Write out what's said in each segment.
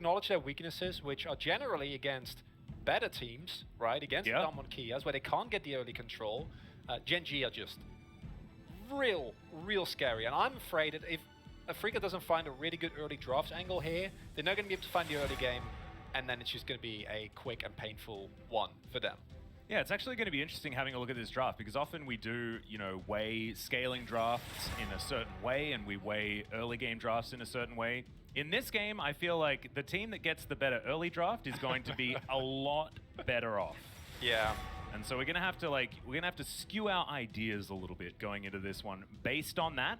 acknowledge their weaknesses, which are generally against better teams, right? Against the Diamond Kias, where they can't get the early control. Gen.G are just real scary. And I'm afraid that if Afreeca doesn't find a really good early draft angle here, they're not going to be able to find the early game, and then it's just going to be a quick and painful one for them. Yeah, it's actually going to be interesting having a look at this draft, because often we do, you know, weigh scaling drafts in a certain way, and we weigh early game drafts in a certain way. In this game, I feel like the team that gets the better early draft is going to be a lot better off. Yeah. And so we're going to have to skew our ideas a little bit going into this one based on that.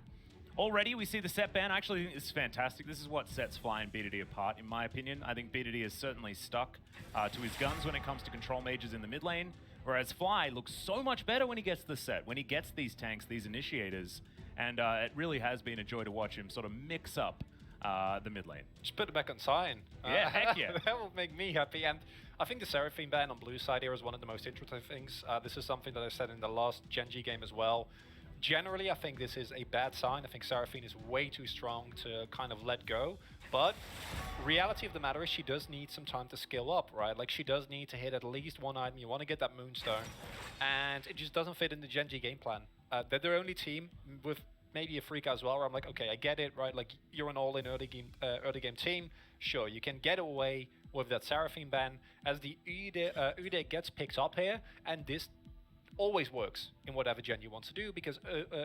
Already, we see the set ban. Actually, I think this is fantastic. This is what sets Fly and B2D apart, in my opinion. I think B2D is certainly stuck to his guns when it comes to control mages in the mid lane, whereas Fly looks so much better when he gets the set, when he gets these tanks, these initiators, and it really has been a joy to watch him sort of mix up the mid lane. Just put it back on Cyan. Yeah, heck yeah. That will make me happy. And I think the Seraphine ban on blue side here is one of the most interesting things. This is something that I said in the last Gen.G game as well. Generally, I think this is a bad sign. I think Seraphine is way too strong to kind of let go. But reality of the matter is she does need some time to skill up, right? Like, she does need to hit at least one item. You want to get that Moonstone. And it just doesn't fit in the Gen.G game plan. They're their only team with maybe Afreeca as well, where I'm like, okay, I get it, right? Like, you're an all-in early game team. Sure, you can get away with that Seraphine ban as the Udyr gets picked up here, and this always works in whatever Gen you want to do, because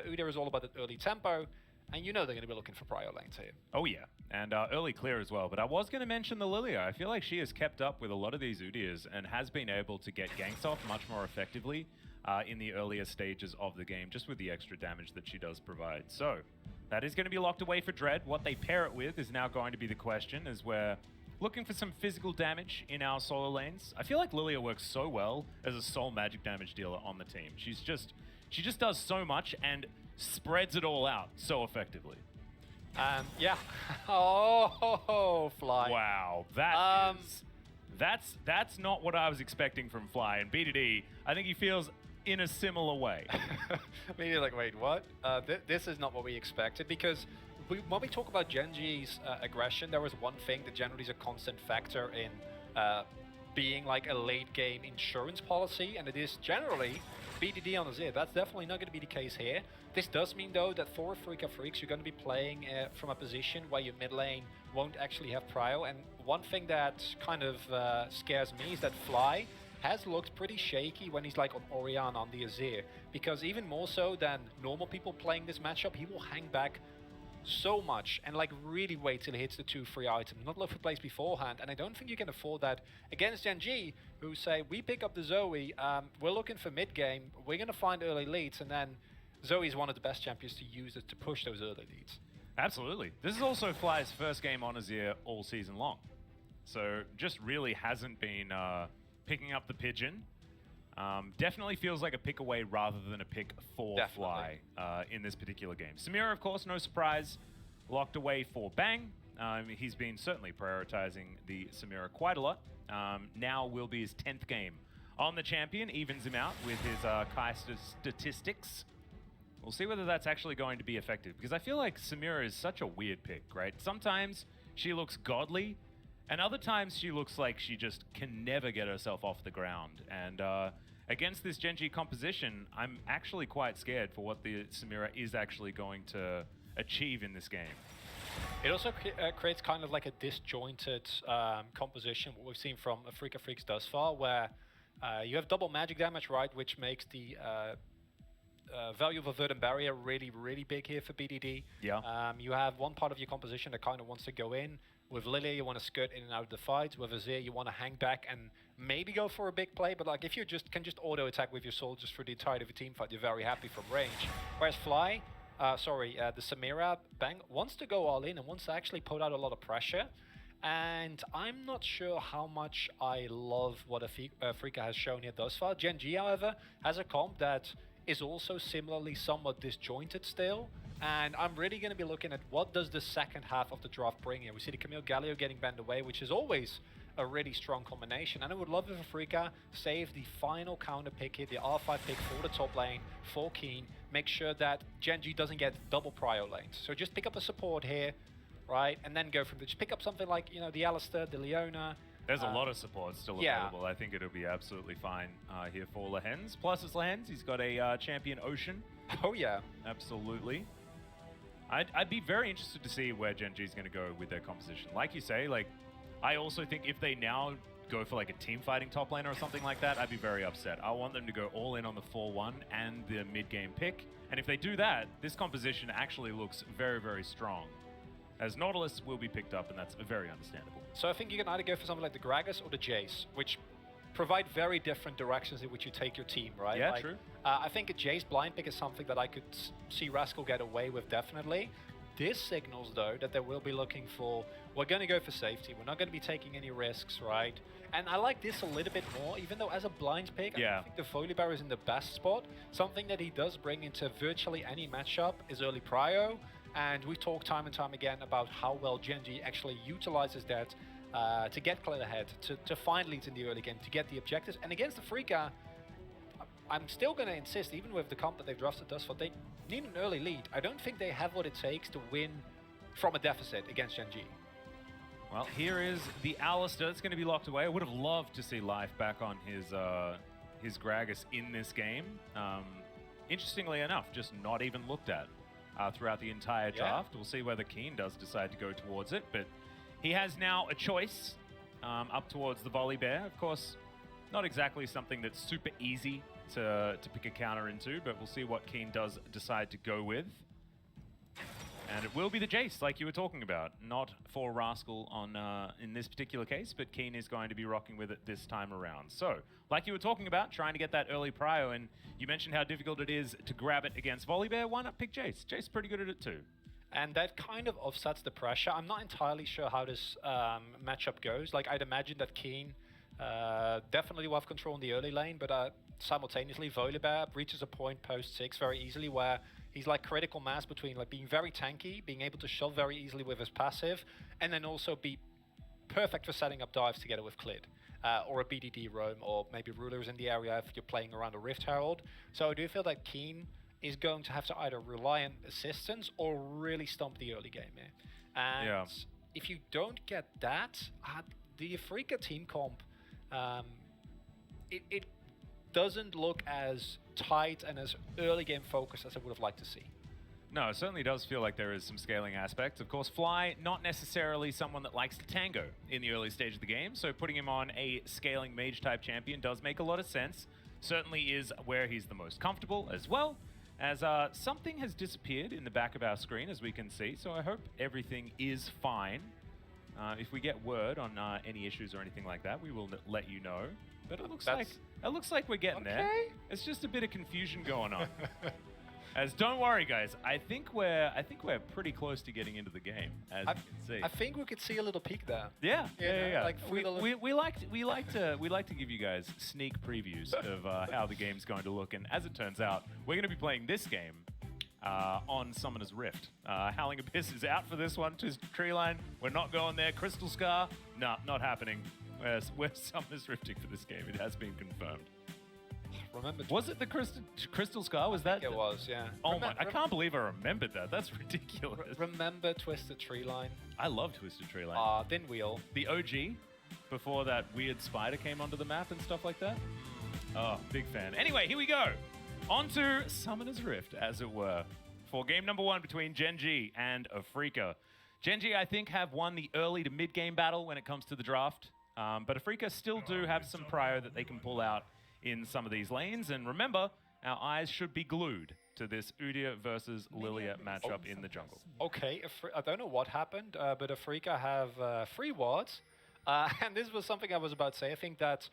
Udyr is all about that early tempo, and you know they're going to be looking for prio lanes here. Oh yeah, and early clear as well. But I was going to mention the Lilia. I feel like she has kept up with a lot of these Udyrs and has been able to get ganks off much more effectively in the earlier stages of the game, just with the extra damage that she does provide. So that is going to be locked away for Dread. What they pair it with is now going to be the question, as we're looking for some physical damage in our solo lanes. I feel like Lilia works so well as a sole magic damage dealer on the team. She just does so much and spreads it all out so effectively. Yeah. Oh, Fly. Wow, that's not what I was expecting from Fly. And B2D, I think he feels in a similar way. Maybe you're like, wait, what? This is not what we expected, because when we talk about Gen.G's aggression, there was one thing that generally is a constant factor in being like a late game insurance policy, and it is generally B2D on Azir. That's definitely not going to be the case here. This does mean, though, that for Afreeca Freecs, you're going to be playing from a position where your mid lane won't actually have prio. And one thing that kind of scares me is that Fly has looked pretty shaky when he's like on Orianna on the Azir, because even more so than normal people playing this matchup, he will hang back so much and like really wait till he hits the 2-3 items, not look for plays beforehand. And I don't think you can afford that against Gen.G, who say, we pick up the Zoe, we're looking for mid game, we're going to find early leads, and then Zoe is one of the best champions to use it to push those early leads. Absolutely. This is also Fly's first game on Azir all season long, so just really hasn't been picking up the pigeon. Definitely feels like a pick away rather than a pick for Fly in this particular game. Samira, of course, no surprise, locked away for Bang. He's been certainly prioritizing the Samira quite a lot. Now will be his 10th game on the champion, evens him out with his Kai statistics. We'll see whether that's actually going to be effective, because I feel like Samira is such a weird pick, right? Sometimes she looks godly, and other times she looks like she just can never get herself off the ground. And against this Gen.G composition, I'm actually quite scared for what the Samira is actually going to achieve in this game. It also creates kind of like a disjointed composition, what we've seen from Afreeca Freecs thus far, where you have double magic damage, right, which makes the value of a verdant barrier really, really big here for BDD. Yeah. You have one part of your composition that kind of wants to go in. With Lilia, you want to skirt in and out of the fight. With Azir, you want to hang back and maybe go for a big play. But like, if you can just auto attack with your soldiers for the entirety of a team fight, you're very happy from range. Whereas Fly, the Samira Bang wants to go all in and wants to actually put out a lot of pressure. And I'm not sure how much I love what Afreeca has shown here thus far. Gen.G, however, has a comp that is also similarly somewhat disjointed still. And I'm really going to be looking at what does the second half of the draft bring here. We see the Camille Galio getting banned away, which is always a really strong combination. And I would love if Afreeca save the final counter pick here, the R5 pick for the top lane, for Keen. Make sure that Gen.G doesn't get double prio lanes. So just pick up a support here, right? And then go from there. Just pick up something like, you know, the Alistair, the Leona. There's a lot of support still available. I think it'll be absolutely fine here for Lehens. Plus, it's Lehens. He's got a champion Ocean. Oh, yeah. Absolutely. I'd be very interested to see where Gen.G is going to go with their composition. Like you say, like, I also think if they now go for like a team fighting top laner or something like that, I'd be very upset. I want them to go all in on the 4-1 and the mid-game pick. And if they do that, this composition actually looks very, very strong. As Nautilus will be picked up, and that's very understandable. So I think you can either go for something like the Gragas or the Jace, which provide very different directions in which you take your team, right? Yeah, like, true. I think a Jace blind pick is something that I could see Rascal get away with, definitely. This signals, though, that they will be looking for, we're going to go for safety. We're not going to be taking any risks, right? And I like this a little bit more, even though as a blind pick, I think the Volibear is in the best spot. Something that he does bring into virtually any matchup is early prio. And we talk time and time again about how well Gen.G actually utilizes that to get clear ahead, to find leads in the early game, to get the objectives. And against the Freeca, I'm still going to insist, even with the comp that they've drafted thus far, they need an early lead. I don't think they have what it takes to win from a deficit against Gen.G. Well, here is the Alistair. It's going to be locked away. I would have loved to see Life back on his Gragas in this game. Interestingly enough, just not even looked at throughout the entire draft. We'll see whether Keen does decide to go towards it, but he has now a choice up towards the Volibear. Of course, not exactly something that's super easy to pick a counter into, but we'll see what Keen does decide to go with. And it will be the Jace, like you were talking about. Not for Rascal on in this particular case, but Keen is going to be rocking with it this time around. So, like you were talking about, trying to get that early prio, and you mentioned how difficult it is to grab it against Volibear. Why not pick Jace? Jace's pretty good at it too. And that kind of offsets the pressure. I'm not entirely sure how this matchup goes. Like, I'd imagine that Keen definitely will have control in the early lane, but simultaneously, Volibear reaches a point post 6 very easily where he's like critical mass between like being very tanky, being able to shove very easily with his passive, and then also be perfect for setting up dives together with Clid. Or a BDD roam, or maybe rulers in the area if you're playing around a Rift Herald. So I do feel that Keen is going to have to either rely on assistance or really stomp the early game here. And if you don't get that, the Afreeca team comp, it doesn't look as tight and as early game focused as I would have liked to see. No, it certainly does feel like there is some scaling aspects. Of course, Fly, not necessarily someone that likes to tango in the early stage of the game, so putting him on a scaling mage-type champion does make a lot of sense. Certainly is where he's the most comfortable as well, as something has disappeared in the back of our screen, as we can see, so I hope everything is fine. If we get word on any issues or anything like that, we will let you know. But it looks like we're getting there. It's just a bit of confusion going on. As don't worry, guys. I think we're pretty close to getting into the game, as you can see. I think we could see a little peek there. Yeah. Like we like to give you guys sneak previews of how the game's going to look, and as it turns out, we're going to be playing this game on Summoner's Rift. Howling Abyss is out for this one. Twisted Treeline, we're not going there. Crystal Scar, no, not happening. We're Summoner's Rifting for this game. It has been confirmed. Was it the Crystal Scar? Was that? It was, yeah. Oh my! I can't believe I remembered that. That's ridiculous. Remember Twisted Treeline? I love Twisted Treeline. Thin Wheel. The OG, before that weird spider came onto the map and stuff like that. Oh, big fan. Anyway, here we go. On to Summoner's Rift, as it were, for game number 1 between Gen.G and Afreeca. Gen.G, I think, have won the early to mid-game battle when it comes to the draft, but Afreeca still do have some prio that they can pull out in some of these lanes, and remember, our eyes should be glued to this Udyr versus Lilia matchup in the jungle. Okay, I don't know what happened, but Afreeca have 3 wards, and this was something I was about to say. I think that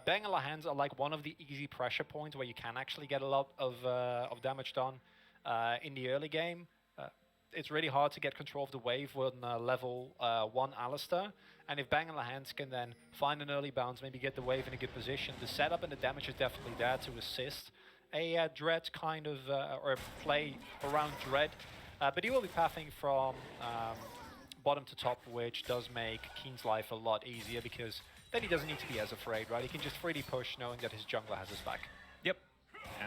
Bang and Lehens are like one of the easy pressure points where you can actually get a lot of damage done in the early game. It's really hard to get control of the wave with level 1 Alistair. And if Bang and Lehens can then find an early bounce, maybe get the wave in a good position, the setup and the damage is definitely there to assist a Dread kind of, or a play around Dread. But he will be pathing from bottom to top, which does make Keen's life a lot easier because then he doesn't need to be as afraid, right? He can just freely push knowing that his jungler has his back. Yep.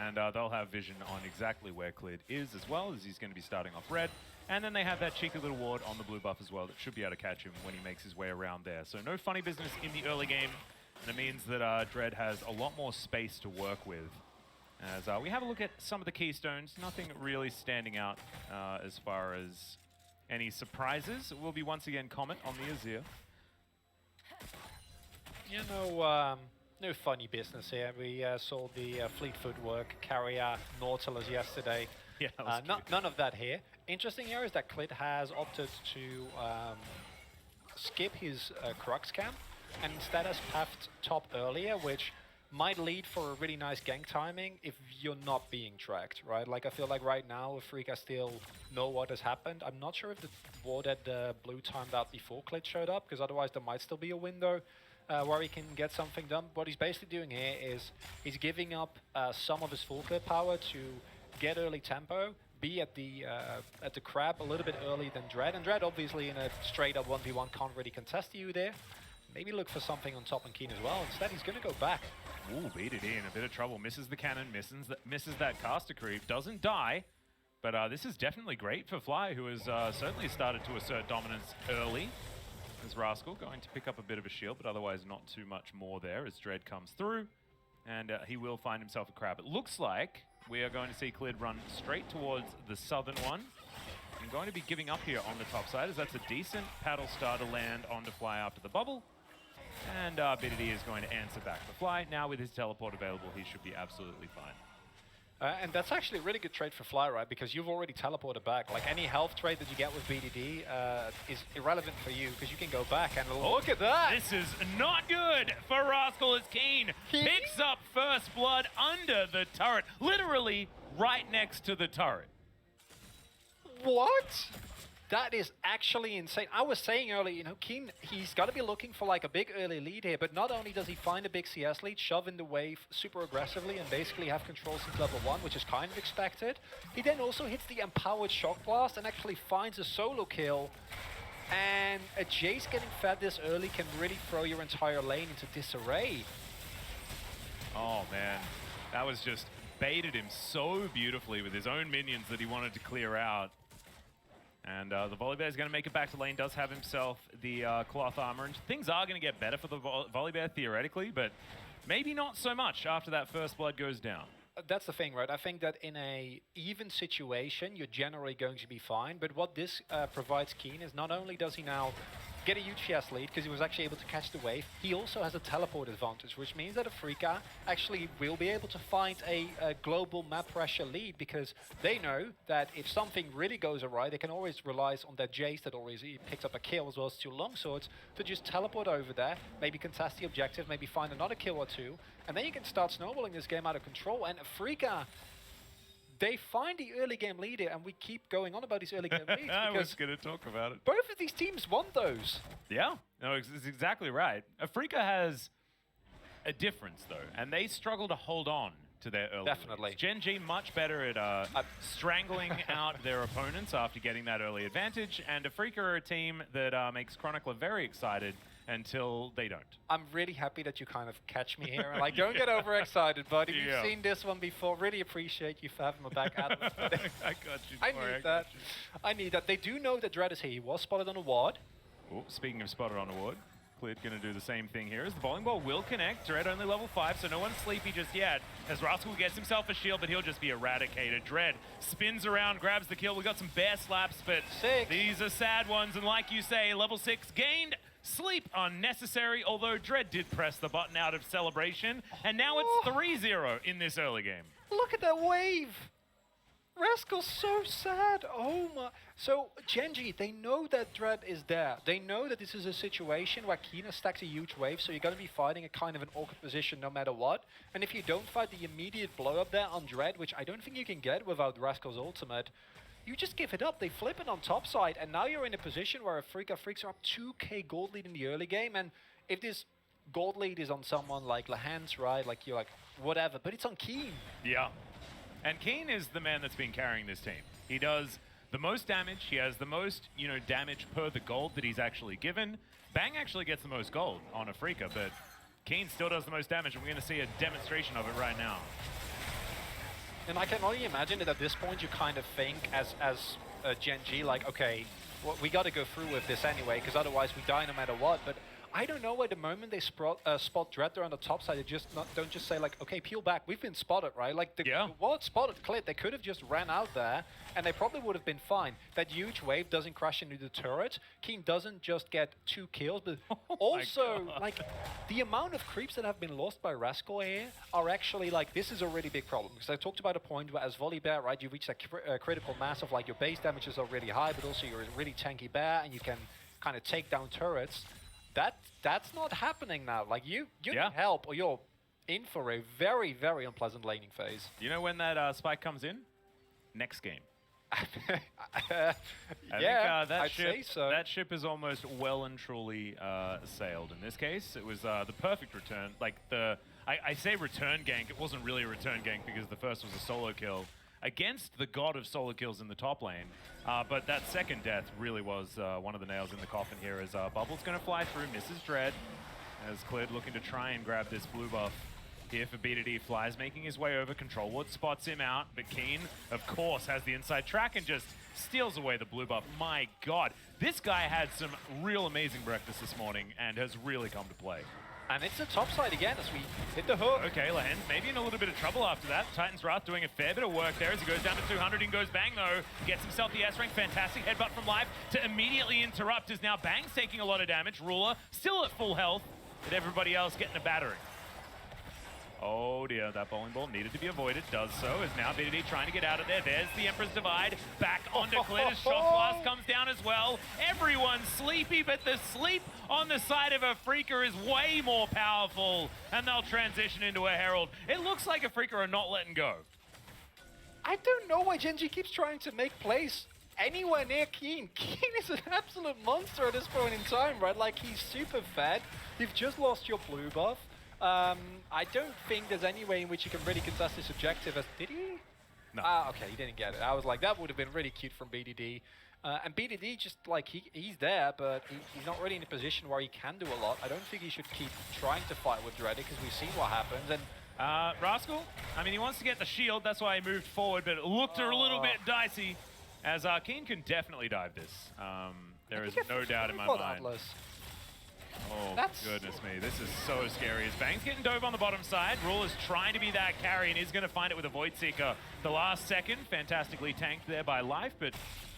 And they'll have vision on exactly where Clid is as well, as he's going to be starting off red. And then they have that cheeky little ward on the blue buff as well that should be able to catch him when he makes his way around there. So no funny business in the early game. And it means that Dread has a lot more space to work with. As we have a look at some of the keystones, nothing really standing out as far as any surprises. It will be once again Comet on the Azir. You know, no funny business here. We saw the fleet footwork carry Nautilus yesterday. Yeah, none of that here. Interesting here is that Clit has opted to skip his Crux camp and instead has pathed top earlier, which might lead for a really nice gank timing if you're not being tracked, right? Like, I feel like right now, Afreeca still know what has happened. I'm not sure if the ward at the blue timed out before Clit showed up, because otherwise there might still be a window where he can get something done. What he's basically doing here is he's giving up some of his full clip power to get early tempo, be at the crab a little bit earlier than Dread, and Dread obviously in a straight up 1v1 can't really contest you there. Maybe look for something on top and Keen as well. Instead, he's going to go back. Ooh, beat it in. A bit of trouble. Misses the cannon, misses that caster creep. Doesn't die. But this is definitely great for Fly, who has certainly started to assert dominance early. As Rascal going to pick up a bit of a shield, but otherwise not too much more there as Dread comes through. And he will find himself a crab. It looks like we are going to see Clid run straight towards the southern one. And going to be giving up here on the top side, as that's a decent paddle star to land onto Fly after the bubble. And Biddy is going to answer back for Fly. Now with his teleport available, he should be absolutely fine. And that's actually a really good trade for Fly, right? Because you've already teleported back. Like, any health trade that you get with BDD is irrelevant for you, because you can go back and look at that! This is not good for Rascal as Keen picks up first blood under the turret. Literally right next to the turret. What? That is actually insane. I was saying earlier, you know, Keen, he's got to be looking for like a big early lead here, but not only does he find a big CS lead, shove in the wave super aggressively and basically have control since level 1, which is kind of expected, he then also hits the empowered shock blast and actually finds a solo kill. And a Jace getting fed this early can really throw your entire lane into disarray. Oh man, that was just baited him so beautifully with his own minions that he wanted to clear out. And the Volibear is going to make it back to lane, does have himself the cloth armor, and things are going to get better for the Volibear theoretically, but maybe not so much after that first blood goes down. That's the thing, right? I think that in a even situation, you're generally going to be fine, but what this provides Keen is not only does he now get a huge CS lead because he was actually able to catch the wave, he also has a teleport advantage, which means that Afreeca actually will be able to find a global map pressure lead, because they know that if something really goes awry, they can always rely on that Jace that already picks up a kill as well as 2 longswords to just teleport over there, maybe contest the objective, maybe find another kill or 2, and then you can start snowballing this game out of control. And Afreeca, they find the early game lead here, and we keep going on about these early game leads. I was going to talk about it. Both of these teams want those. Yeah, no, it's exactly right. Afreeca has a difference, though, and they struggle to hold on to their early Definitely. leads. Gen.G much better at strangling out their opponents after getting that early advantage, and Afreeca are a team that makes Chronicler very excited until they don't. I'm really happy that you kind of catch me here. Like, don't get overexcited, buddy. You've seen this one before. Really appreciate you for having my back out. I got you. I need that. I need that. They do know that Dread is here. He was spotted on a ward. Oh, speaking of spotted on a ward, Clid going to do the same thing here as the bowling ball will connect. Dread only level 5, so no one's sleepy just yet. As Rascal gets himself a shield, but he'll just be eradicated. Dread spins around, grabs the kill. We got some bear slaps, but these are sad ones. And like you say, level 6 gained. Sleep unnecessary, although Dread did press the button out of celebration, and now it's 3-0 in this early game. Look at that wave! Rascal's so sad. Oh my. So, Gen.G, they know that Dread is there. They know that this is a situation where Kina stacks a huge wave, so you're going to be fighting a kind of an awkward position no matter what. And if you don't fight the immediate blow up there on Dread, which I don't think you can get without Rascal's ultimate, you just give it up. They flip it on top side, and now you're in a position where Afreeca Freecs are up 2k gold lead in the early game, and if this gold lead is on someone like Lahans, right, like you're like, whatever, but it's on Keen. Yeah. And Keen is the man that's been carrying this team. He does the most damage, he has the most, damage per the gold that he's actually given. Bang actually gets the most gold on Afreeca, but Keen still does the most damage, and we're going to see a demonstration of it right now. And I can only imagine that at this point you kind of think, as Gen.G like, okay, well, we got to go through with this anyway, because otherwise we die no matter what. But I don't know, at the moment they spot Dread there on the top side, they just don't just say like, okay, peel back, we've been spotted, right? Like the word spotted cleared, they could have just ran out there and they probably would have been fine. That huge wave doesn't crash into the turret. Keen doesn't just get 2 kills, but also like the amount of creeps that have been lost by Rascal here are actually like, this is a really big problem. Because I talked about a point where as volley bear, right, you reach that critical mass of like your base damage is already high, but also you're a really tanky bear and you can kind of take down turrets. That's not happening now. Like you need help, or you're in for a very, very unpleasant laning phase. You know when that spike comes in? Next game. I think I'd say so. That ship is almost well and truly sailed. In this case, it was the perfect return. Like I say return gank. It wasn't really a return gank because the first was a solo kill against the god of solo kills in the top lane. But that second death really was one of the nails in the coffin here, as Bubble's going to fly through, misses Dread, as Clid looking to try and grab this blue buff here for B2D. Flies making his way over, Control Ward spots him out, but Keen, of course, has the inside track and just steals away the blue buff. My god, this guy had some real amazing breakfast this morning and has really come to play. And it's a top side again as we hit the hook. Okay, Lehens maybe in a little bit of trouble after that. Titan's Wrath doing a fair bit of work there as he goes down to 200 and goes Bang though. Gets himself the S-rank, fantastic headbutt from Life to immediately interrupt as now Bang's taking a lot of damage. Ruler still at full health, but everybody else getting a battering. Oh dear, that bowling ball needed to be avoided, does so, as now B2D trying to get out of there. There's the Emperor's Divide, back onto Clid as Shot Blast comes down as well. Everyone's sleepy, but the sleep on the side of Afreeca is way more powerful, and they'll transition into a Herald. It looks like Afreeca are not letting go. I don't know why Gen.G keeps trying to make plays anywhere near Keen. Keen is an absolute monster at this point in time, right? Like, he's super fed. You've just lost your blue buff. I don't think there's any way in which you can really contest this objective. Did he? No. Okay, he didn't get it. I was like, that would have been really cute from BDD. And BDD just like, he's there, but he's not really in a position where he can do a lot. I don't think he should keep trying to fight with Dread because we've seen what happens. And Rascal, I mean, he wants to get the shield. That's why he moved forward, but it looked a little bit dicey. As Keen can definitely dive this. There is no doubt in my mind. Atlas. Oh, goodness me. This is so scary. As Bang's getting dove on the bottom side, Ruler's trying to be that carry and is going to find it with a Void Seeker. The last second, fantastically tanked there by Life, but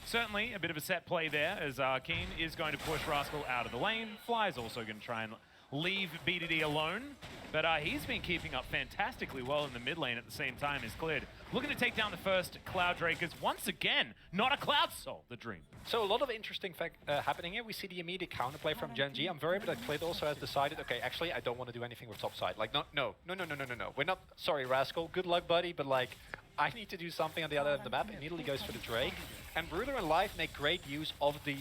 certainly a bit of a set play there as Keen is going to push Rascal out of the lane. Fly's also going to try and leave B2D alone, but he's been keeping up fantastically well in the mid lane at the same time as Clid. Looking to take down the first Cloud Drakers once again, not a Cloud Soul, the dream. So a lot of interesting happening here. We see the immediate counterplay from Gen.G. I'm very that Clid also has decided, okay, actually I don't want to do anything with top side. Like, no. We're not, sorry Rascal, good luck buddy, but like, I need to do something on the other end of the map. Immediately goes for the Drake. And Bruiser and Life make great use of the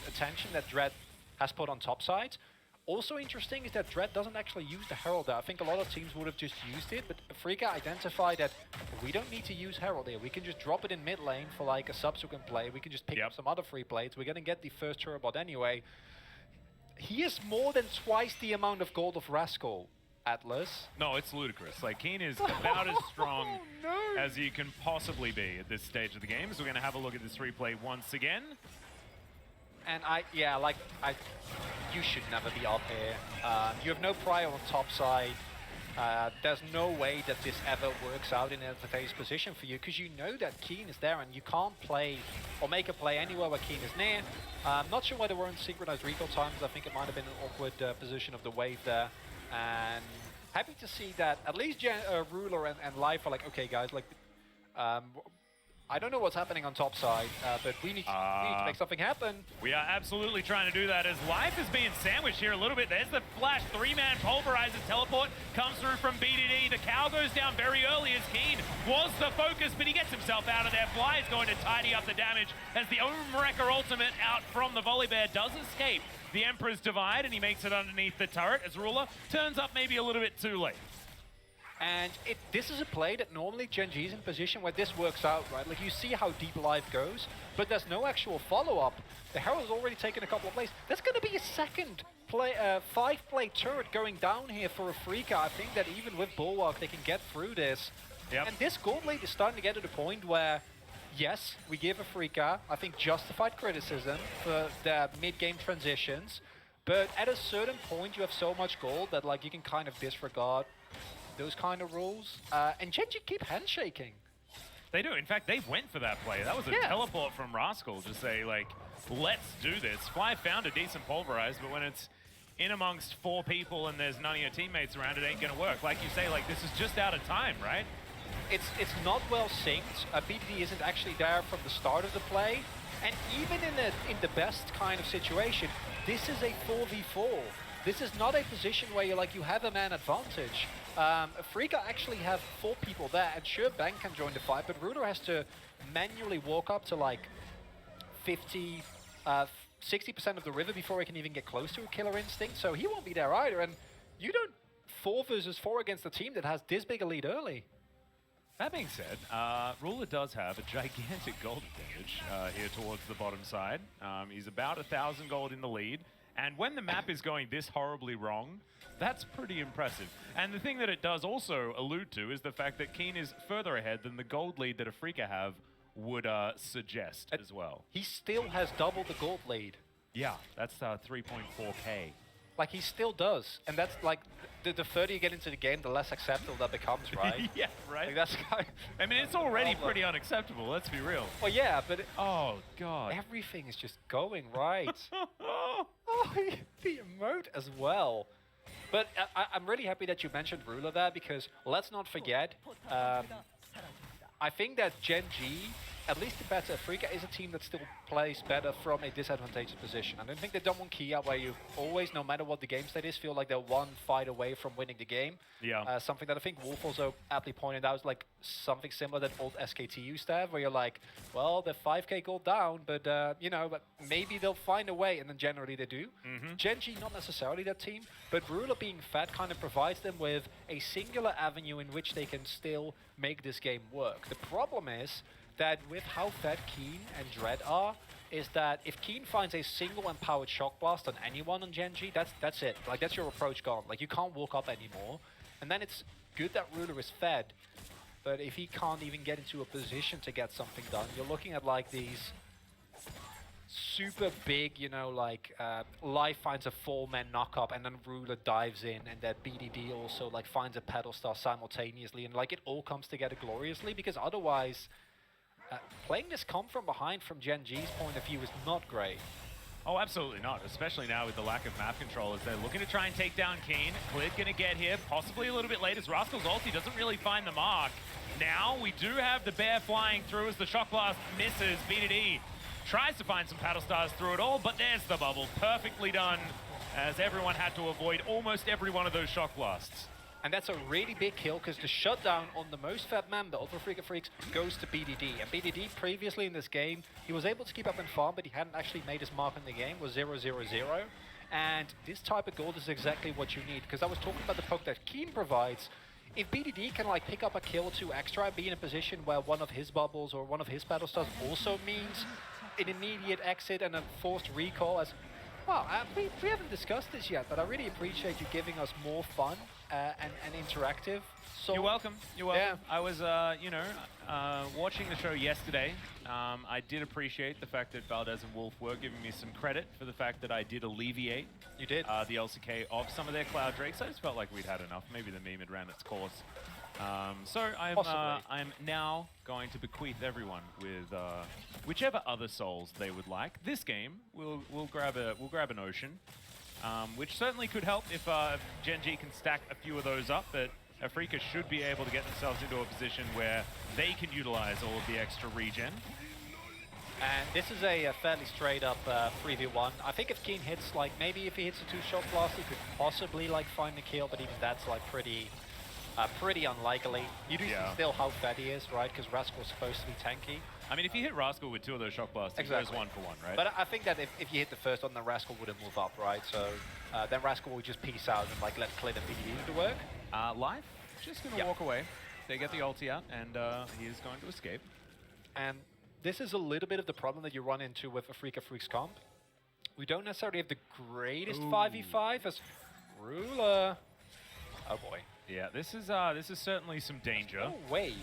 attention that Dread has put on top side. Also interesting is that Dread doesn't actually use the Herald there. I think a lot of teams would have just used it, but Afreeca identified that we don't need to use Herald here. We can just drop it in mid lane for like a subsequent play. We can just pick up some other free plays. We're going to get the first turret bot anyway. He is more than twice the amount of gold of Rascal, Atlas. No, it's ludicrous. Like, Keen is about as strong as he can possibly be at this stage of the game. So we're going to have a look at this replay once again. And you should never be up here. You have no prior on top side. There's no way that this ever works out in an advantageous position for you because you know that Keen is there and you can't play or make a play anywhere where Keen is near. Not sure why there weren't synchronized recall times. I think it might have been an awkward position of the wave there. And happy to see that at least Ruler and Life are like, okay guys, like, I don't know what's happening on top side, but we need to make something happen. We are absolutely trying to do that as Life is being sandwiched here a little bit. There's the flash, 3-man pulverizes teleport, comes through from BDD. The cow goes down very early as Keen was the focus, but he gets himself out of there. Fly is going to tidy up the damage as the Wrecker ultimate out from the volley bear does escape the Emperor's Divide, and he makes it underneath the turret as Ruler turns up maybe a little bit too late. And this is a play that normally Gen.G is in position where this works out, right? Like, you see how deep Life goes, but there's no actual follow-up. The Herald's already taken a couple of plays. There's going to be a second play, 5-play turret going down here for Afreeca. I think that even with Bulwark, they can get through this. Yep. And this gold lane is starting to get to the point where yes, we give Afreeca, I think, justified criticism for their mid-game transitions, but at a certain point you have so much gold that like you can kind of disregard those kind of rules. And Gen.G keep handshaking. They do. In fact, they went for that play. That was a teleport from Rascal to say, like, let's do this. Fly found a decent pulverize, but when it's in amongst 4 people and there's none of your teammates around, it ain't going to work. Like you say, like, this is just out of time, right? It's not well synced. BDD isn't actually there from the start of the play. And even in the best kind of situation, this is a 4v4. This is not a position where you're like, you have a man advantage. Afreeca actually have 4 people there, and sure, Bang can join the fight, but Ruler has to manually walk up to like 50, 60% of the river before he can even get close to a killer instinct, so he won't be there either. And you don't 4 versus 4 against a team that has this big a lead early. That being said, Ruler does have a gigantic gold advantage here towards the bottom side. He's about 1,000 gold in the lead. And when the map is going this horribly wrong, that's pretty impressive. And the thing that it does also allude to is the fact that Keen is further ahead than the gold lead that Afreeca have would suggest as well. He still has double the gold lead. Yeah, that's 3.4k. Like, he still does. And that's like, the further you get into the game, the less acceptable that becomes, right? Yeah, right. Like, that's kind of I mean, it's already pretty unacceptable, let's be real. Well, yeah, but oh, God. Everything is just going right. Oh, the emote as well. But I'm really happy that you mentioned Ruler there, because let's not forget, I think that Gen.G, at least compared to Afreeca, is a team that still plays better from a disadvantageous position. I don't think they don't want Kia, where you always, no matter what the game state is, feel like they're one fight away from winning the game. Yeah. Something that I think Wolf also aptly pointed out is like something similar that old SKT used to have, where you're like, well, they're 5k gold down, but you know, but maybe they'll find a way, and then generally they do. Gen.G, not necessarily that team, but Ruler being fat kind of provides them with a singular avenue in which they can still make this game work. The problem is that with how fed Keen and Dread are, is that if Keen finds a single empowered shock blast on anyone on Gen.G, that's it. Like, that's your approach gone. Like, you can't walk up anymore. And then it's good that Ruler is fed, but if he can't even get into a position to get something done, you're looking at like these super big, you know, like Life finds a 4-man knock-up and then Ruler dives in, and that BDD also like finds a pedal star simultaneously, and like it all comes together gloriously, because otherwise playing this comp from behind from Gen.G's point of view is not great. Oh, absolutely not, especially now with the lack of map control, as they're looking to try and take down Keen. Clid gonna get here, possibly a little bit late, as Rascal's ulti doesn't really find the mark. Now we do have the bear flying through as the shock blast misses. BDD tries to find some paddle stars through it all, but there's the bubble. Perfectly done, as everyone had to avoid almost every one of those shock blasts. And that's a really big kill, because the shutdown on the most fat member of Afreeca Freecs goes to BDD. And BDD previously in this game, he was able to keep up in farm, but he hadn't actually made his mark in the game, was 0-0-0. And this type of gold is exactly what you need, because I was talking about the poke that Keen provides. If BDD can like pick up a kill or 2 extra and be in a position where one of his bubbles or one of his battle stars also means an immediate exit and a forced recall, as well, we haven't discussed this yet, but I really appreciate you giving us more fun and interactive. So you're welcome. You're welcome. Yeah. I was, you know, watching the show yesterday. I did appreciate the fact that Valdez and Wolf were giving me some credit for the fact that I did alleviate You did. The LCK of some of their Cloud Drakes. I just felt like we'd had enough. Maybe the meme had ran its course. So I'm now going to bequeath everyone with whichever other souls they would like. This game, we'll grab an Ocean, which certainly could help if Gen.G can stack a few of those up. But Afreeca should be able to get themselves into a position where they can utilize all of the extra regen. And this is a fairly straight up 3v1. I think if Keen hits, like, maybe if he hits a 2-shot blast, he could possibly like find the kill, but even that's like pretty unlikely. You do see still how fat he is, right? Because Rascal's supposed to be tanky. I mean, if you hit Rascal with 2 of those shock blasts, it goes 1 for 1, right? But I think that if you hit the first one, then Rascal wouldn't move up, right? So then Rascal will just peace out and like let Clid and BDD do the work. Life just gonna walk away. They get the ulti out, and he is going to escape. And this is a little bit of the problem that you run into with Afreeca Freecs comp. We don't necessarily have the greatest 5v5 as Ruler. Oh boy. Yeah, this is certainly some danger. Oh, wave.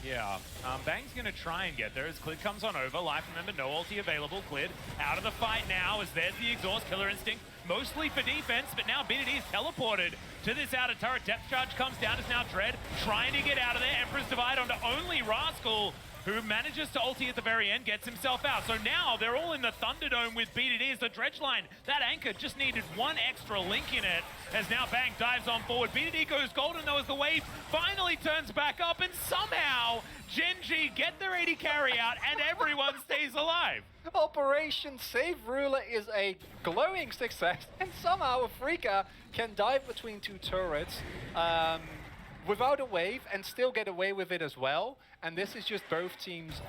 Yeah, Bang's gonna try and get there as Clid comes on over. Life, remember, no ulti available. Clid out of the fight now as there's the exhaust. Killer Instinct, mostly for defense, but now BDD is teleported to this outer turret. Depth charge comes down as now Dread trying to get out of there. Emperor's Divide onto only Rascal, who manages to ulti at the very end, gets himself out. So now they're all in the Thunderdome with BDD as the dredge line. That anchor just needed one extra link in it, as now Bang dives on forward. BDD goes golden though as the wave finally turns back up, and somehow Gen.G get their 80 carry out and everyone stays alive. Operation Save Ruler is a glowing success, and somehow Afreeca can dive between two turrets without a wave and still get away with it as well. And this is just both teams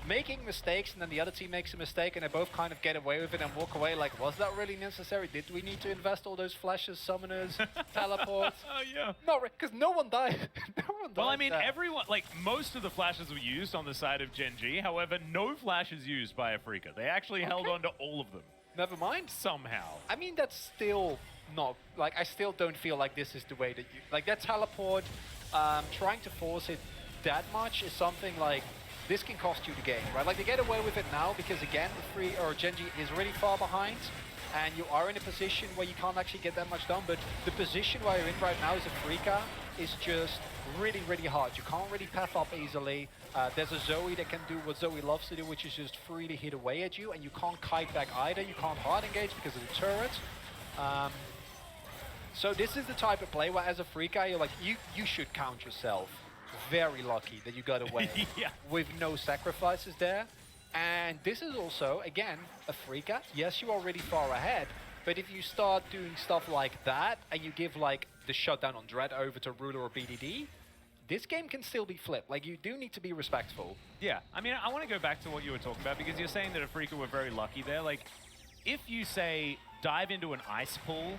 making mistakes, and then the other team makes a mistake and they both kind of get away with it and walk away like, was that really necessary? Did we need to invest all those flashes, summoners, teleports? Oh yeah. No, because no one died. No one died. Well, I mean, everyone, like, most of the flashes were used on the side of Gen.G. However, no flashes used by Afreeca. They actually held on to all of them. Never mind. Somehow. I mean, that's still not, like, I still don't feel like this is the way that you, like, that teleport, trying to force it that much is something like, this can cost you the game, right? Like, they get away with it now because, again, Gen.G is really far behind, and you are in a position where you can't actually get that much done, but the position where you're in right now as Afreeca is just really, really hard. You can't really path up easily. There's a Zoe that can do what Zoe loves to do, which is just free to hit away at you, and you can't kite back either. You can't hard engage because of the turret. So this is the type of play where as Afreeca, you're like, you should count yourself very lucky that you got away yeah. with no sacrifices there. And this is also, again, Afreeca. Yes, you're already far ahead, but if you start doing stuff like that and you give like the shutdown on Dread over to Ruler or BDD, this game can still be flipped. Like, you do need to be respectful. Yeah, I mean, I want to go back to what you were talking about, because you're saying that Afreeca were very lucky there. Like, if you say dive into an ice pool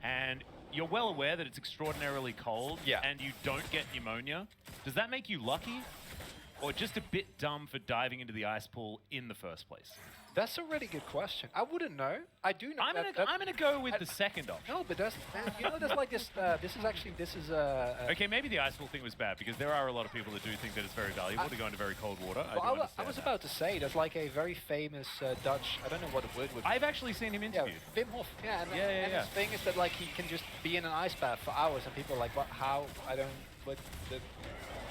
and you're well aware that it's extraordinarily cold, yeah, and you don't get pneumonia, does that make you lucky? Or just a bit dumb for diving into the ice pool in the first place? That's a really good question. I wouldn't know. I do know. I'm gonna go with the second option. No, but that's, you know, there's like this. This is okay, maybe the ice pool thing was bad, because there are a lot of people that do think that it's very valuable to go into very cold water. Well, I was about to say there's like a very famous Dutch. I don't know what the word would be. I've actually seen him interviewed. Yeah, Wim Hof. Yeah, and his thing is that like he can just be in an ice bath for hours, and people are like, "What? How? I don't. What?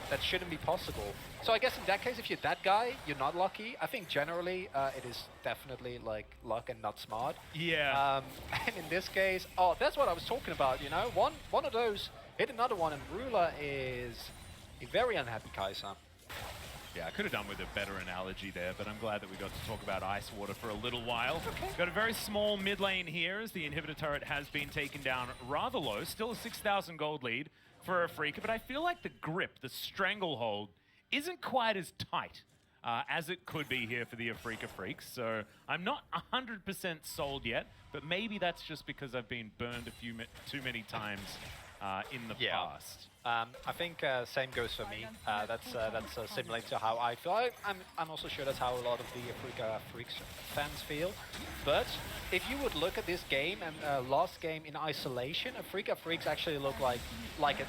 That shouldn't be possible." So I guess in that case, if you're that guy, you're not lucky. I think generally it is definitely like luck and not smart. Yeah. And in this case, oh, that's what I was talking about. You know, one of those hit another one, and Ruler is a very unhappy Kai'Sa. Yeah, I could have done with a better analogy there, but I'm glad that we got to talk about ice water for a little while. Okay. Got a very small mid lane here as the inhibitor turret has been taken down rather low. Still a 6,000 gold lead for Afreeca, but I feel like the grip, the stranglehold, isn't quite as tight as it could be here for the Afreeca Freecs. So I'm not 100% sold yet, but maybe that's just because I've been burned a few too many times in the past. I think same goes for me. That's similar to how I feel. I'm also sure that's how a lot of the Afreeca Freecs fans feel. But if you would look at this game and last game in isolation, Afreeca Freecs actually look like a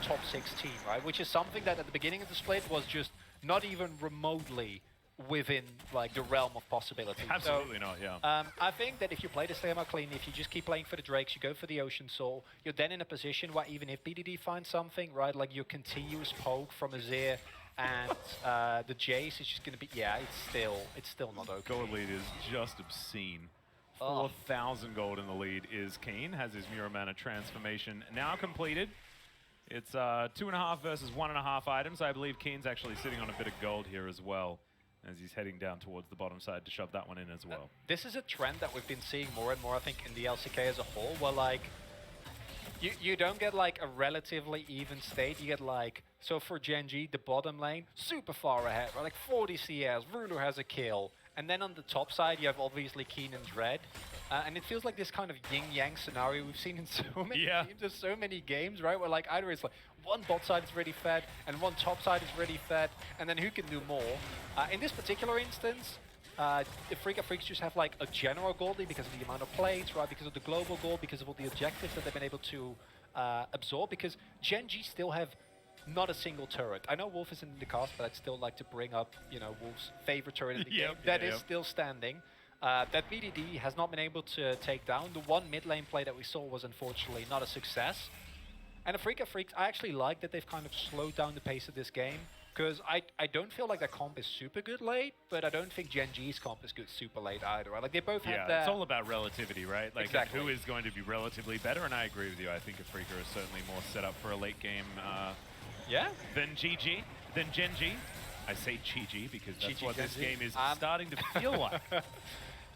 top 6 team, right? Which is something that at the beginning of the split was just not even remotely within like the realm of possibility. Absolutely so, not, yeah. I think that if you play this demo clean, if you just keep playing for the Drakes, you go for the Ocean Soul, you're then in a position where even if BDD finds something, right, like your continuous poke from Azir and the Jace is just going to be, yeah, it's still not okay. Gold lead is just obscene. 4,000 gold in the lead is Keen, has his Muramana transformation now completed. It's 2.5 versus 1.5 items. I believe Keen's actually sitting on a bit of gold here as well, as he's heading down towards the bottom side to shove that one in as well. This is a trend that we've been seeing more and more, I think, in the LCK as a whole, where like, you don't get like a relatively even state, you get like, so for Gen.G, the bottom lane, super far ahead, right? Like 40 CS, Ruler has a kill, and then on the top side you have obviously Keen and Dread. And it feels like this kind of yin-yang scenario we've seen in so many teams, there's so many games, right? Where like either it's like one bot side is really fed and one top side is really fed, and then who can do more? In this particular instance, the Afreeca Freecs just have like a general gold lead because of the amount of plates, right? Because of the global gold, because of all the objectives that they've been able to absorb, because Gen.G still have not a single turret. I know Wolf isn't in the cast, but I'd still like to bring up, you know, Wolf's favorite turret in the game. That is still standing. That BDD has not been able to take down. The one mid lane play that we saw was unfortunately not a success. And Afreeca Freecs, I actually like that they've kind of slowed down the pace of this game. Because I don't feel like their comp is super good late, but I don't think Gen.G's comp is good super late either. Right? Like they both have their... it's all about relativity, right? Like exactly. Who is going to be relatively better, and I agree with you. I think Afreeca is certainly more set up for a late game than GG, than Gen.G. I say GG because that's what this game is starting to feel like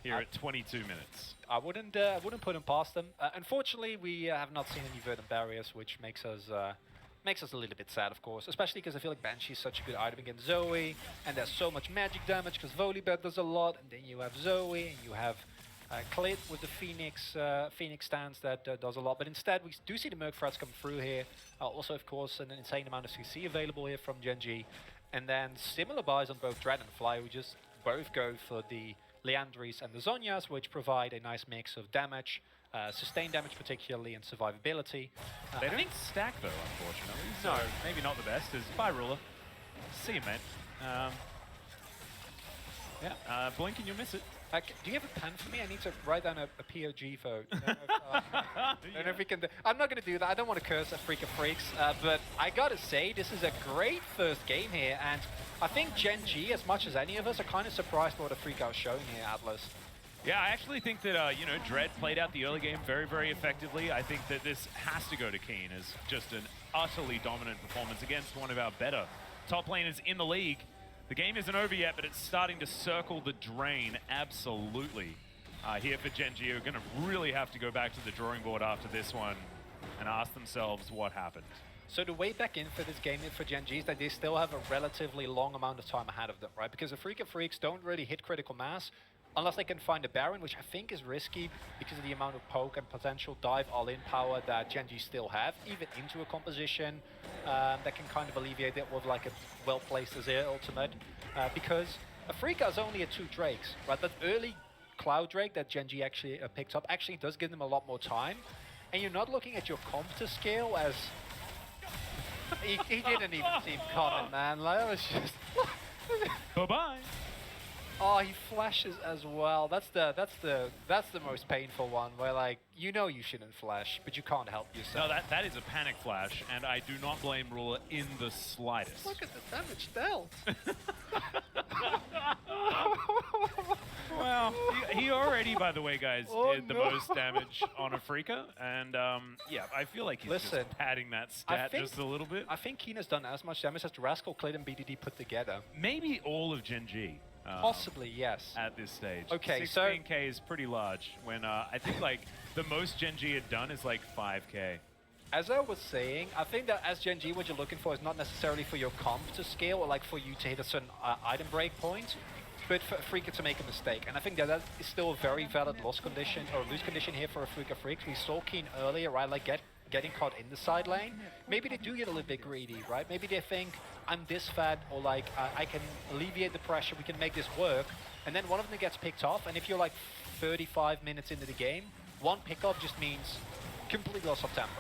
here at 22 minutes. I wouldn't put them past them. Unfortunately, we have not seen any verdant barriers, which makes us a little bit sad, of course, especially because I feel like Banshee is such a good item against Zoe, and there's so much magic damage because Volibear does a lot, and then you have Zoe, and you have Clit with the Phoenix stance that does a lot. But instead, we do see the Merc threats come through here. Also, of course, an insane amount of CC available here from Gen.G. And then similar buys on both Dread and Fly, who just both go for the Leandries and the Zhonya's, which provide a nice mix of damage, sustained damage particularly, and survivability. They don't stack though, unfortunately. So no, maybe not the best. Bye, Ruler. See you, mate. Blink and you'll miss it. Do you have a pen for me? I need to write down a POG vote. I don't know if we can I'm not going to do that. I don't want to curse Afreeca Freecs, but I got to say, this is a great first game here, and I think Gen.G, as much as any of us, are kind of surprised by what Afreeca is showing here, Atlas. Yeah, I actually think that, you know, Dread played out the early game very, very effectively. I think that this has to go to Keen as just an utterly dominant performance against one of our better top laners in the league. The game isn't over yet, but it's starting to circle the drain absolutely. Here for Gen.G, who are going to really have to go back to the drawing board after this one and ask themselves what happened. So the way back in for this game for Gen.G is that they still have a relatively long amount of time ahead of them, right? Because Afreeca Freecs don't really hit critical mass unless they can find a Baron, which I think is risky because of the amount of poke and potential dive all-in power that Gen.G still have, even into a composition that can kind of alleviate it with like a well-placed Azir ultimate. Because Afreeca is only at 2 Drakes, right? That early Cloud Drake that Gen.G actually picked up actually does give them a lot more time. And you're not looking at your comp to scale as... he didn't even seem common, man. Like, that was just... Bye-bye. Oh, he flashes as well. That's the most painful one, where like you know you shouldn't flash, but you can't help yourself. No, that is a panic flash, and I do not blame Ruler in the slightest. Look at the damage dealt. Well, he already, by the way, guys, did the most damage on Afreeca, and yeah, I feel like he's just padding that stat just a little bit. I think Keen has done as much damage as Rascal, Clit, and BDD put together. Maybe all of Gen.G. Possibly, yes. At this stage. Okay, 16K is pretty large, when I think like the most Gen.G had done is like 5K. As I was saying, I think that as Gen.G, what you're looking for is not necessarily for your comp to scale or like for you to hit a certain item break point, but for Afreeca to make a mistake. And I think that is still a very valid loss condition or lose condition here for Afreeca Freecs. We saw Keen earlier, right? Like getting caught in the side lane. Maybe they do get a little bit greedy, right? Maybe they think, I'm this fat, or like, I can alleviate the pressure, we can make this work. And then one of them gets picked off, and if you're like 35 minutes into the game, one pickup just means complete loss of tempo.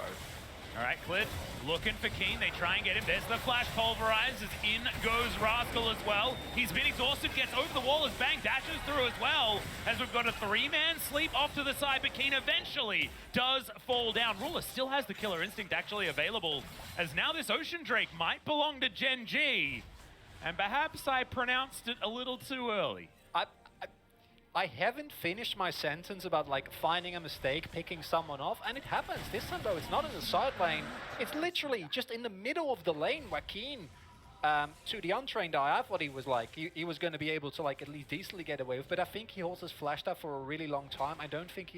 All right, Clit looking for Keen. They try and get him. There's the flash pulverized as in goes Rascal as well. He's been exhausted, gets over the wall as Bang dashes through as well. As we've got a 3-man sleep off to the side, but Keen eventually does fall down. Ruler still has the killer instinct actually available, as now this Ocean Drake might belong to Gen.G. And perhaps I pronounced it a little too early. I haven't finished my sentence about like finding a mistake, picking someone off, and it happens. This time though, it's not in the side lane. It's literally just in the middle of the lane where Keen, to the untrained eye, I thought he was like, he was going to be able to like at least decently get away with, but I think he holds his flash that for a really long time. I think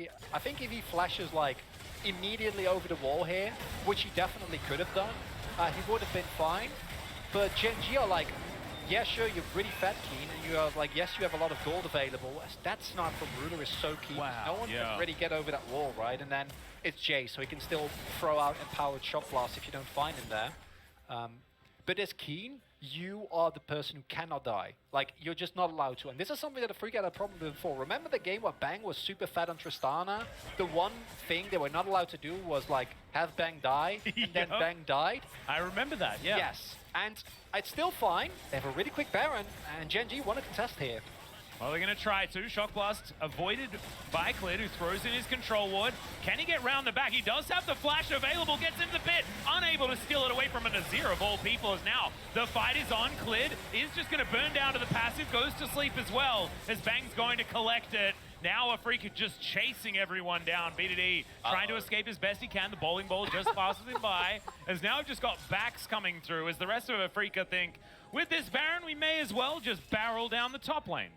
if he flashes like immediately over the wall here, which he definitely could have done, he would have been fine. But Gen.G are like, yeah, sure, you're really fat, Keen, and you are like, yes, you have a lot of gold available. That snipe from Ruler is so keen. Wow, no one can really get over that wall, right? And then it's Jay, so he can still throw out empowered shock blast if you don't find him there. But as Keen, you are the person who cannot die. Like, you're just not allowed to. And this is something that Afreeca had a problem with before. Remember the game where Bang was super fat on Tristana? The one thing they were not allowed to do was, like, have Bang die, and then Bang died. I remember that, yeah. Yes, and it's still fine. They have a really quick Baron, and Gen.G won a contest here. Well, they're going to try to. Shock Blast avoided by Clid, who throws in his control ward. Can he get round the back? He does have the flash available, gets into the pit, unable to steal it away from a Nazir of all people as now the fight is on. Clid is just going to burn down to the passive, goes to sleep as well, as Bang's going to collect it. Now Afreeca just chasing everyone down. BDD trying to escape as best he can. The bowling ball just passes him by. As now just got backs coming through, as the rest of Afreeca think, with this Baron, we may as well just barrel down the top lane.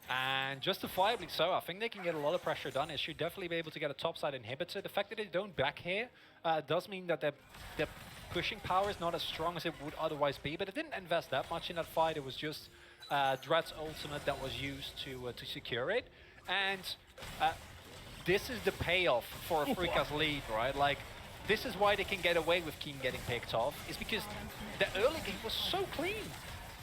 And justifiably so. I think they can get a lot of pressure done. It should definitely be able to get a topside inhibitor. The fact that they don't back here does mean that their pushing power is not as strong as it would otherwise be, but it didn't invest that much in that fight. It was just Dread's ultimate that was used to secure it. And this is the payoff for Afreeca's lead, right? Like, this is why they can get away with Keen getting picked off, is because the early game was so clean.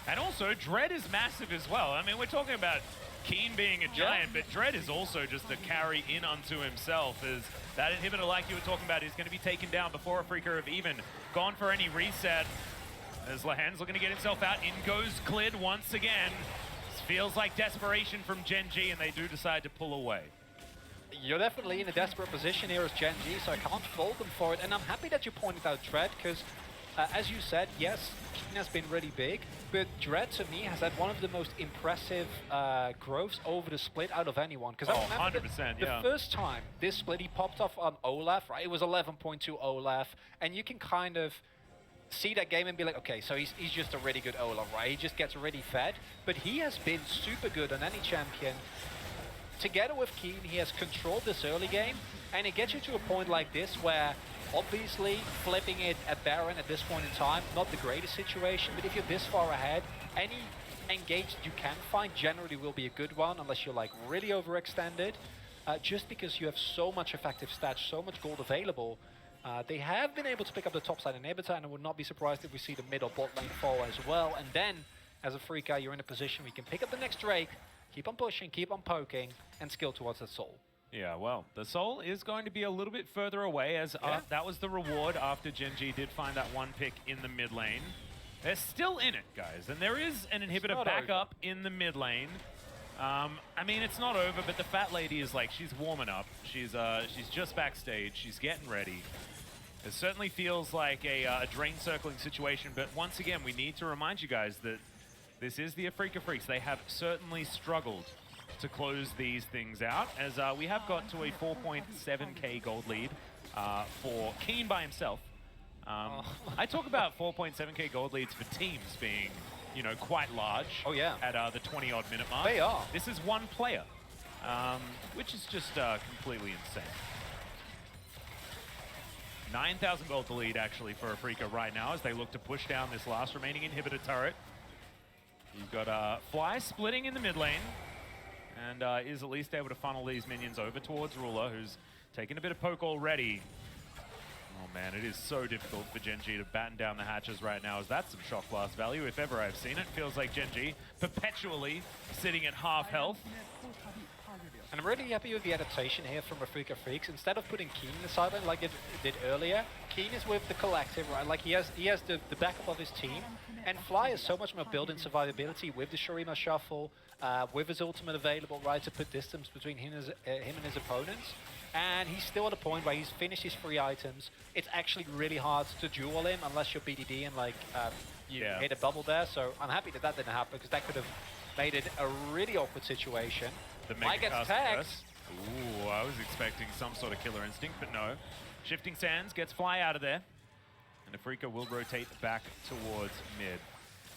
And also, Dread is massive as well. I mean, we're talking about Keen being a giant, but Dread is also just a carry in unto himself, as that inhibitor, like you were talking about, is going to be taken down before Afreeca have even gone for any reset. As Lahan's looking to get himself out, in goes Clid once again. This feels like desperation from Gen.G, and they do decide to pull away. You're definitely in a desperate position here as Gen.G, so I can't fault them for it. And I'm happy that you pointed out Dread, because as you said, yes, Keen has been really big, but Dread to me has had one of the most impressive growths over the split out of anyone. Because I remember 100%, the first time this split, he popped off on Olaf, right? It was 11.2 Olaf, and you can kind of see that game and be like, okay, so he's just a really good Olaf, right? He just gets really fed, but he has been super good on any champion. Together with Keen, he has controlled this early game, and it gets you to a point like this where obviously flipping it at Baron at this point in time, not the greatest situation, but if you're this far ahead, any engage you can find generally will be a good one, unless you're like really overextended. Just because you have so much effective stats, so much gold available, they have been able to pick up the topside inhibitor, and I would not be surprised if we see the mid or bot lane fall as well. And then, as a Afreeca, you're in a position where you can pick up the next Drake, keep on pushing, keep on poking, and skill towards the soul. Yeah, well, the soul is going to be a little bit further away, as that was the reward after Gen.G did find that one pick in the mid lane. They're still in it, guys, and there is an inhibitor back up in the mid lane. I mean, it's not over, but the fat lady is like, she's warming up. She's just backstage. She's getting ready. It certainly feels like a drain circling situation, but once again, we need to remind you guys that this is the Afreeca Freecs. They have certainly struggled to close these things out, as we have got to a 4.7k gold lead for Keen by himself. I talk about 4.7k gold leads for teams being, you know, quite large. Oh yeah. At the 20-odd minute mark. They are. This is one player, which is just completely insane. 9,000 gold to lead actually for Afreeca right now as they look to push down this last remaining inhibitor turret. You've got Fly splitting in the mid lane, and is at least able to funnel these minions over towards Ruler, who's taken a bit of poke already. Oh man, it is so difficult for Gen.G to batten down the hatches right now, as that's some Shock Blast value, if ever I've seen it. Feels like Gen.G perpetually sitting at half health. And I'm really happy with the adaptation here from Afreeca Freecs. Instead of putting Keen in the sideline like it did earlier, Keen is with the collective, right? Like he has the backup of his team. And Fly is so much more built in survivability with the Shurima shuffle, with his ultimate available, right, to put distance between him and his opponents. And he's still at a point where he's finished his free items. It's actually really hard to duel him unless you're BDD and like you hit a bubble there. So I'm happy that that didn't happen, because that could have made it a really awkward situation. The Mike gets tagged. Ooh, I was expecting some sort of killer instinct, but no. Shifting Sands gets Fly out of there, and Afreeca will rotate back towards mid.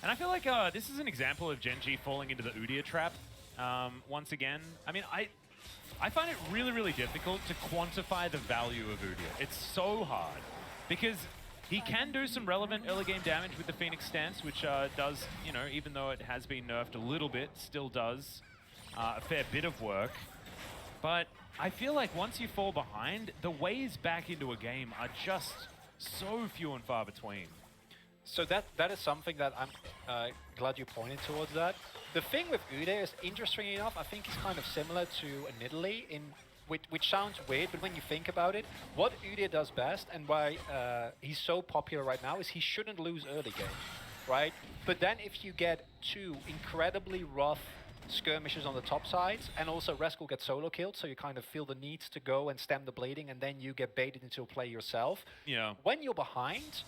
And I feel like this is an example of Gen.G falling into the Udyr trap once again. I mean, I find it really, really difficult to quantify the value of Udyr. It's so hard, because he can do some relevant early game damage with the Phoenix stance, which does, you know, even though it has been nerfed a little bit, still does a fair bit of work. But I feel like once you fall behind, the ways back into a game are just so few and far between. So that is something that I'm glad you pointed towards that. The thing with Ude is, interestingly enough, I think he's kind of similar to Nidalee in which sounds weird, but when you think about it, what Ude does best and why he's so popular right now is he shouldn't lose early game, right? But then if you get two incredibly rough skirmishes on the top sides, and also Reskull gets solo killed, so you kind of feel the need to go and stem the bleeding, and then you get baited into a play yourself. Yeah. When you're behind,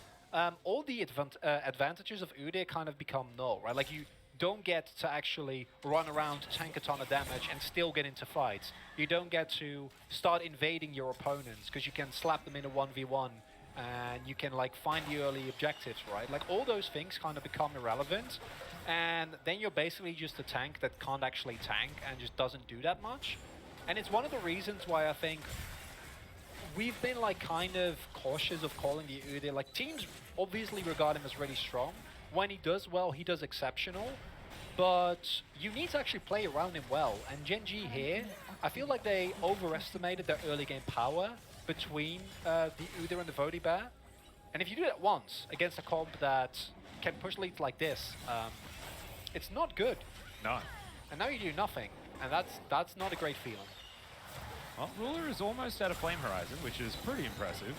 all the advantages of Ude kind of become null, right? Like you don't get to actually run around, tank a ton of damage, and still get into fights. You don't get to start invading your opponents, because you can slap them in a 1v1, and you can like find the early objectives, right? Like all those things kind of become irrelevant, and then you're basically just a tank that can't actually tank and just doesn't do that much. And it's one of the reasons why I think we've been like kind of cautious of calling the Ude. Like teams obviously regard him as really strong. When he does well, he does exceptional, but you need to actually play around him well. And Gen.G here, I feel like they overestimated their early game power between the Ude and the Volibear. And if you do that once against a comp that can push leads like this, it's not good. No. And now you do nothing, and that's not a great feeling. Well, Ruler is almost at a Flame Horizon, which is pretty impressive,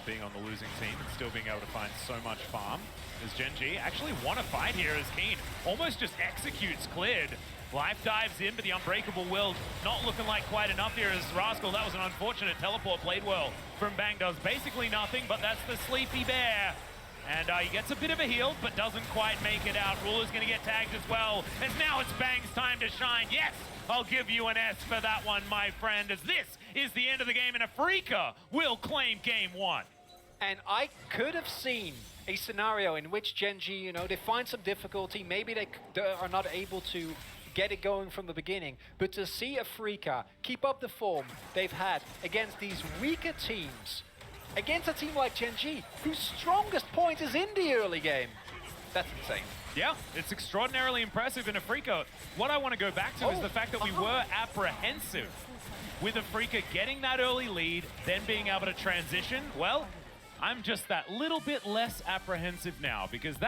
being on the losing team and still being able to find so much farm. As Gen.G actually want to fight here as Keen almost just executes cleared. Life dives in, but the Unbreakable Will not looking like quite enough here as Rascal. That was an unfortunate teleport played well from Bang. Does basically nothing, but that's the Sleepy Bear. And he gets a bit of a heal, but doesn't quite make it out. Ruler's going to get tagged as well, as now it's Bang's time to shine. Yes, I'll give you an S for that one, my friend, as this is the end of the game, and Afreeca will claim game one. And I could have seen a scenario in which Gen.G, you know, they find some difficulty, maybe they are not able to get it going from the beginning, but to see Afreeca keep up the form they've had against these weaker teams, against a team like Gen.G, whose strongest point is in the early game, that's insane. Yeah, it's extraordinarily impressive in Afreeca. What I want to go back to is the fact that we were apprehensive with Afreeca getting that early lead, then being able to transition. Well, I'm just that little bit less apprehensive now, because that